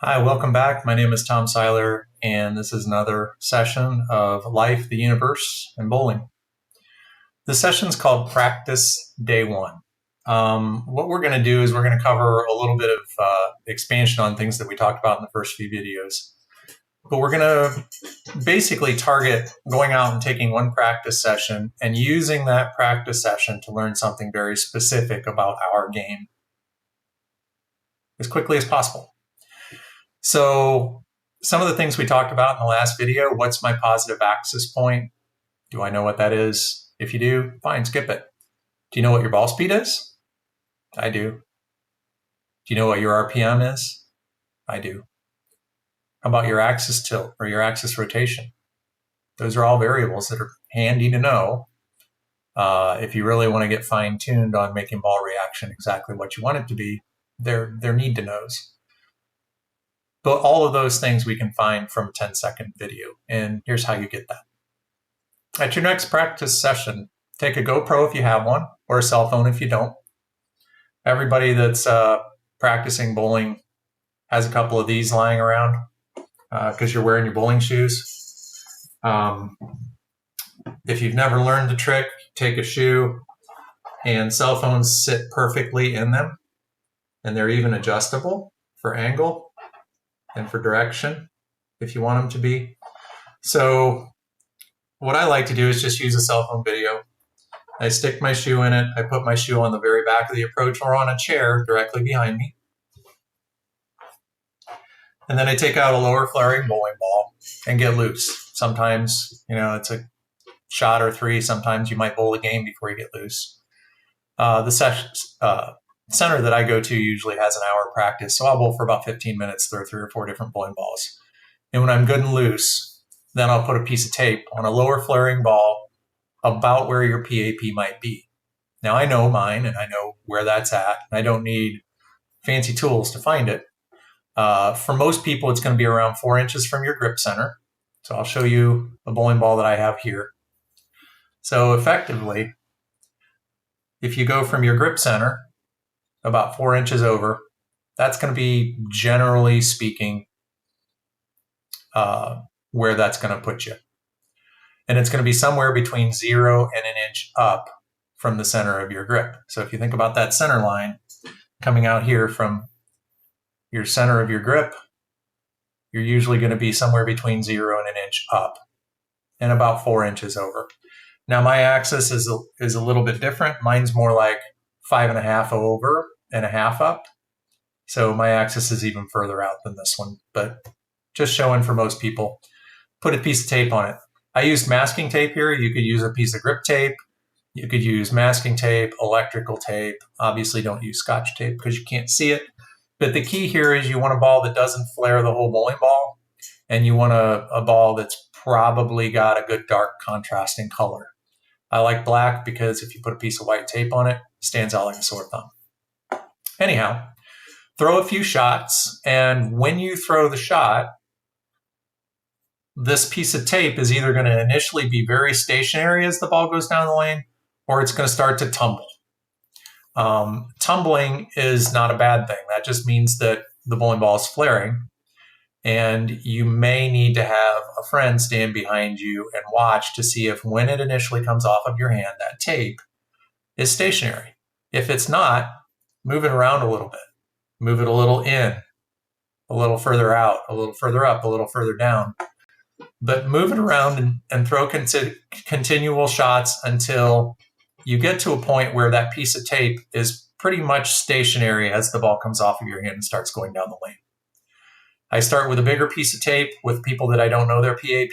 Hi, welcome back. My name is Tom Seiler, and this is another session of Life, the Universe, and Bowling. This session is called Practice Day 1. What we're going to do is we're going to cover a little bit of expansion on things that we talked about in the first few videos. But we're going to basically target going out and taking one practice session and using that practice session to learn something very specific about our game as quickly as possible. So some of the things we talked about in the last video: what's my positive axis point? Do I know what that is? If you do, fine, skip it. Do you know what your ball speed is? I do. Do you know what your RPM is? I do. How about your axis tilt or your axis rotation? Those are all variables that are handy to know if you really want to get fine-tuned on making ball reaction exactly what you want it to be. They're need-to-knows. But all of those things we can find from a 10-second video, and here's how you get that. At your next practice session, take a GoPro if you have one, or a cell phone if you don't. Everybody that's practicing bowling has a couple of these lying around because you're wearing your bowling shoes. If you've never learned the trick, take a shoe, and cell phones sit perfectly in them, and they're even adjustable for angle and for direction if you want them to be. So what I like to do is just use a cell phone video. I stick my shoe in it. I put my shoe on the very back of the approach or on a chair directly behind me. And then I take out a lower flaring bowling ball and get loose. Sometimes, it's a shot or three. Sometimes you might bowl a game before you get loose. The center that I go to usually has an hour practice, so I'll bowl for about 15 minutes, throw 3 or 4 different bowling balls. And when I'm good and loose, then I'll put a piece of tape on a lower flaring ball about where your PAP might be. Now I know mine and I know where that's at. I don't need fancy tools to find it. For most people, it's going to be around 4 inches from your grip center. So I'll show you a bowling ball that I have here. So effectively, if you go from your grip center about 4 inches over, that's going to be, generally speaking, where that's going to put you. And it's going to be somewhere between 0 and 1 inch up from the center of your grip. So if you think about that center line coming out here from your center of your grip, you're usually going to be somewhere between 0 and 1 inch up and about 4 inches over. Now my axis is a little bit different. Mine's more like 5.5 over and a half up. So my axis is even further out than this one, but just showing for most people. Put a piece of tape on it. I used masking tape here. You could use a piece of grip tape. You could use masking tape, electrical tape. Obviously don't use Scotch tape because you can't see it. But the key here is you want a ball that doesn't flare the whole bowling ball, and you want a ball that's probably got a good dark contrasting color. I like black because if you put a piece of white tape on it, it stands out like a sore thumb. Anyhow, throw a few shots, and when you throw the shot, this piece of tape is either going to initially be very stationary as the ball goes down the lane, or it's going to start to tumble. Tumbling is not a bad thing. That just means that the bowling ball is flaring, and you may need to have a friend stand behind you and watch to see if when it initially comes off of your hand, that tape is stationary. If it's not, move it around a little bit. Move it a little in, a little further out, a little further up, a little further down. But move it around and throw continual shots until you get to a point where that piece of tape is pretty much stationary as the ball comes off of your hand and starts going down the lane. I start with a bigger piece of tape with people that I don't know their PAP.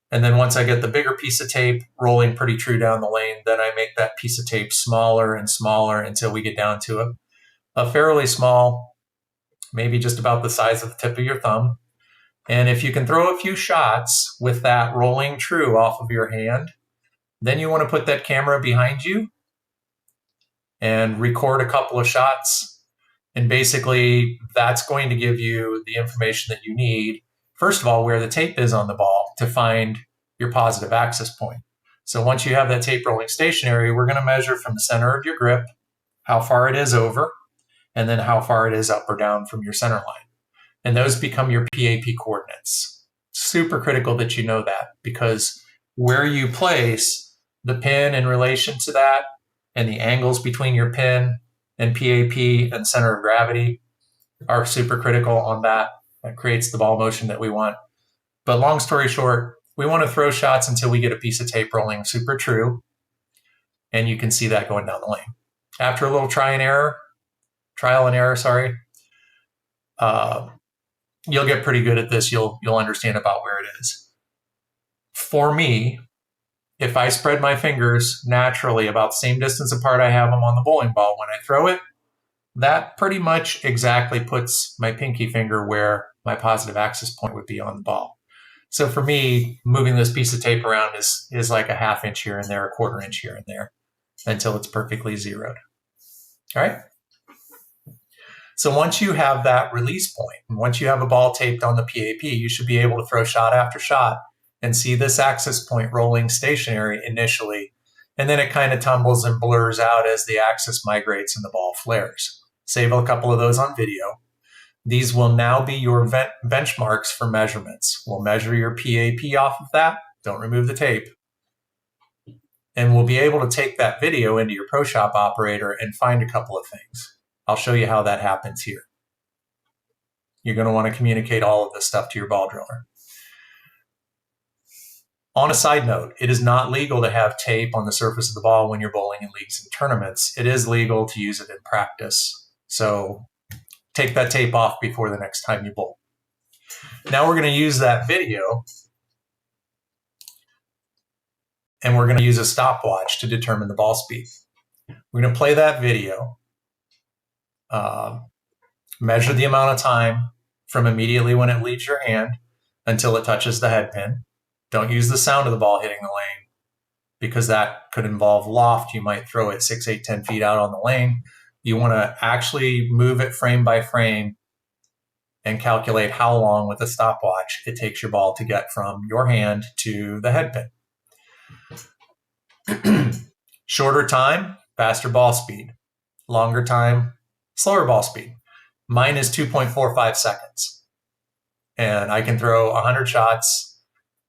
And then once I get the bigger piece of tape rolling pretty true down the lane, then I make that piece of tape smaller and smaller until we get down to a fairly small, maybe just about the size of the tip of your thumb. And if you can throw a few shots with that rolling true off of your hand, then you want to put that camera behind you and record a couple of shots. And basically, that's going to give you the information that you need, first of all, where the tape is on the ball to find your positive axis point. So once you have that tape rolling stationary, we're going to measure from the center of your grip how far it is over, and then how far it is up or down from your center line. and those become your PAP coordinates. Super critical that you know that, because where you place the pin in relation to that and the angles between your pin and PAP and center of gravity are super critical on that. That creates the ball motion that we want. But long story short, we want to throw shots until we get a piece of tape rolling super true, and you can see that going down the lane. After a little trial and error, you'll get pretty good at this. You'll understand about where it is. For me, if I spread my fingers naturally about the same distance apart I have them on the bowling ball when I throw it, that pretty much exactly puts my pinky finger where my positive axis point would be on the ball. So for me, moving this piece of tape around is like a ½ inch here and there, a ¼ inch here and there, until it's perfectly zeroed. All right? So once you have that release point, and once you have a ball taped on the PAP, you should be able to throw shot after shot and see this axis point rolling stationary initially, and then it kind of tumbles and blurs out as the axis migrates and the ball flares. Save a couple of those on video. These will now be your benchmarks for measurements. We'll measure your PAP off of that. Don't remove the tape. And we'll be able to take that video into your ProShop operator and find a couple of things. I'll show you how that happens here. You're going to want to communicate all of this stuff to your ball driller. On a side note, it is not legal to have tape on the surface of the ball when you're bowling in leagues and tournaments. It is legal to use it in practice. So take that tape off before the next time you bowl. Now we're going to use that video, and we're going to use a stopwatch to determine the ball speed. We're going to play that video, measure the amount of time from immediately when it leaves your hand until it touches the head pin. Don't use the sound of the ball hitting the lane, because that could involve loft. You might throw it 6, 8, 10 feet out on the lane. You want to actually move it frame by frame and calculate how long with a stopwatch it takes your ball to get from your hand to the head pin. Shorter time, faster ball speed. Longer time, slower ball speed. Mine is 2.45 seconds. And I can throw 100 shots,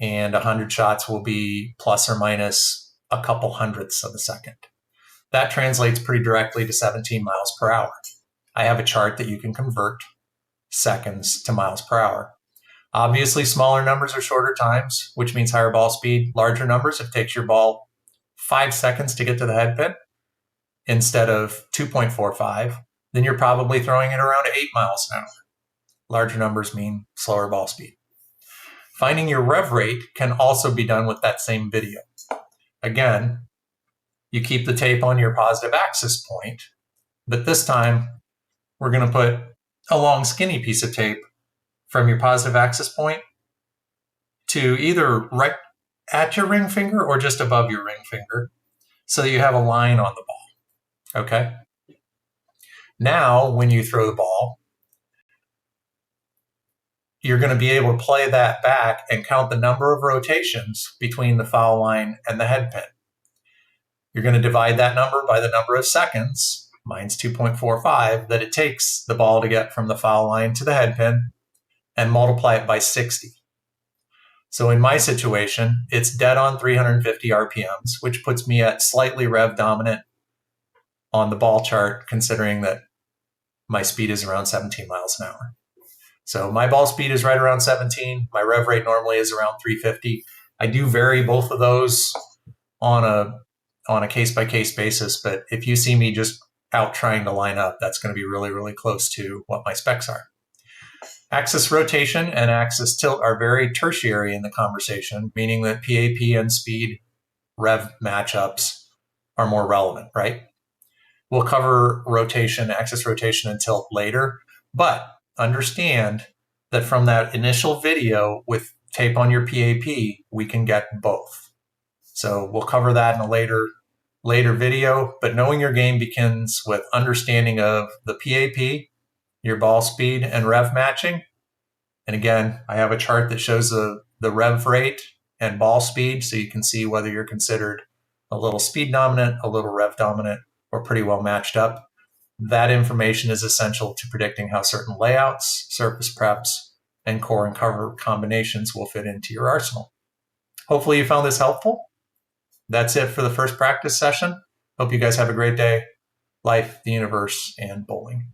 and 100 shots will be plus or minus a couple hundredths of a second. That translates pretty directly to 17 miles per hour. I have a chart that you can convert seconds to miles per hour. Obviously, smaller numbers are shorter times, which means higher ball speed. Larger numbers, if it takes your ball 5 seconds to get to the head pin instead of 2.45, then you're probably throwing it around 8 miles an hour. Larger numbers mean slower ball speed. Finding your rev rate can also be done with that same video. Again, you keep the tape on your positive axis point, but this time we're going to put a long skinny piece of tape from your positive axis point to either right at your ring finger or just above your ring finger, so that you have a line on the ball. Okay? Now, when you throw the ball, you're going to be able to play that back and count the number of rotations between the foul line and the head pin. You're going to divide that number by the number of seconds, mine's 2.45, that it takes the ball to get from the foul line to the head pin, and multiply it by 60. So in my situation, it's dead on 350 RPMs, which puts me at slightly rev dominant on the ball chart, considering that my speed is around 17 miles an hour. So my ball speed is right around 17. My rev rate normally is around 350. I do vary both of those on a case-by-case basis, but if you see me just out trying to line up, that's going to be really, really close to what my specs are. Axis rotation and axis tilt are very tertiary in the conversation, meaning that PAP and speed rev matchups are more relevant, right? We'll cover rotation, axis rotation, and tilt later, but understand that from that initial video with tape on your PAP, we can get both. So we'll cover that in a later video, but knowing your game begins with understanding of the PAP, your ball speed, and rev matching. And again, I have a chart that shows the rev rate and ball speed, so you can see whether you're considered a little speed dominant, a little rev dominant, or pretty well matched up. That information is essential to predicting how certain layouts, surface preps, and core and cover combinations will fit into your arsenal. Hopefully you found this helpful. That's it for the first practice session. Hope you guys have a great day. Life, the universe, and bowling.